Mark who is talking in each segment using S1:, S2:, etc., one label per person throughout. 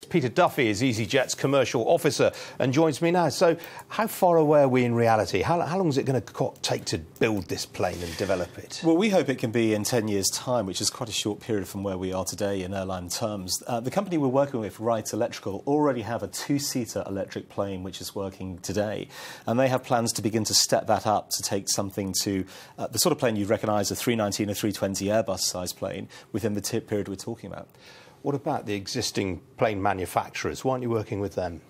S1: Peter Duffy is Easyjet's commercial officer and joins me now. So how far away are we in reality? How long is it going to take to build this plane and develop it?
S2: Well, we hope it can be in 10 years' time, which is quite a short period from where we are today in airline terms. The company we're working with, Wright Electrical, already have a two-seater electric plane which is working today. And they have plans to begin to step that up to take something to the sort of plane you'd recognise, a 319 or 320 Airbus-sized plane, within the period we're talking about.
S1: What about the existing plane manufacturers? Why aren't you working with them?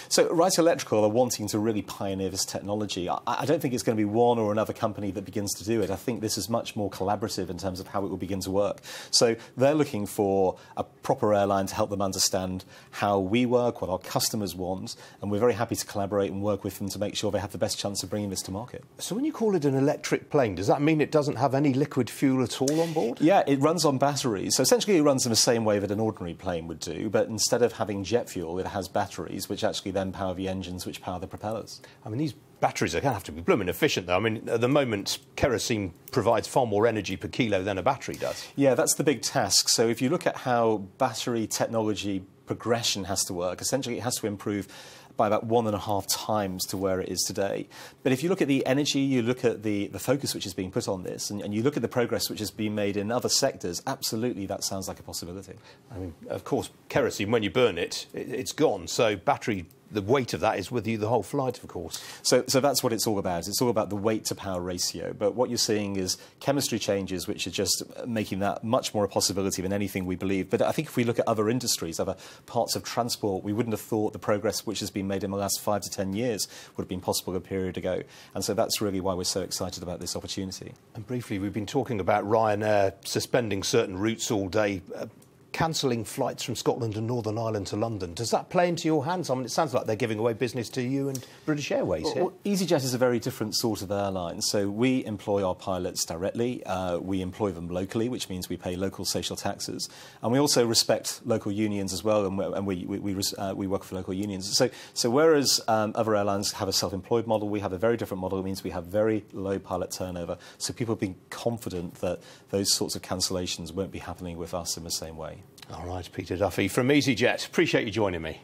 S2: So Wright Electrical are wanting to really pioneer this technology. I don't think it's going to be one or another company that begins to do it. I think this is much more collaborative in terms of how it will begin to work. So they're looking for a proper airline to help them understand how we work, what our customers want, and we're very happy to collaborate and work with them to make sure they have the best chance of bringing this to market.
S1: So when you call it an electric plane, does that mean it doesn't have any liquid fuel at all on board?
S2: Yeah, it runs on batteries. So essentially it runs in the same way that an ordinary plane would do, but instead of having jet fuel, it has batteries, which actually then power the engines which power the propellers.
S1: I mean, these batteries are going to have to be blooming efficient, though. I mean, at the moment, kerosene provides far more energy per kilo than a battery does.
S2: Yeah, that's the big task. So if you look at how battery technology progression has to work, essentially it has to improve by about 1.5 times to where it is today. But if you look at the energy, you look at the focus which is being put on this, and you look at the progress which has been made in other sectors, absolutely that sounds like a possibility.
S1: I mean, of course, kerosene, when you burn it, it's gone. So battery, the weight of that is with you the whole flight, of course.
S2: So that's what it's all about. It's all about the weight to power ratio. But what you're seeing is chemistry changes which are just making that much more a possibility than anything we believe. But I think if we look at other industries, other parts of transport, we wouldn't have thought the progress which has been made in the last 5 to 10 years would have been possible a period ago. And so that's really why we're so excited about this opportunity.
S1: And briefly, we've been talking about Ryanair suspending certain routes all day, cancelling flights from Scotland and Northern Ireland to London. Does that play into your hands? I mean, it sounds like they're giving away business to you and British Airways here.
S2: Well, Easyjet is a very different sort of airline. So we employ our pilots directly. We employ them locally, which means we pay local social taxes. And we also respect local unions as well, and we work for local unions. So whereas other airlines have a self-employed model, we have a very different model. It means we have very low pilot turnover. So people have been confident that those sorts of cancellations won't be happening with us in the same way.
S1: All right, Peter Duffy from Easyjet. Appreciate you joining me.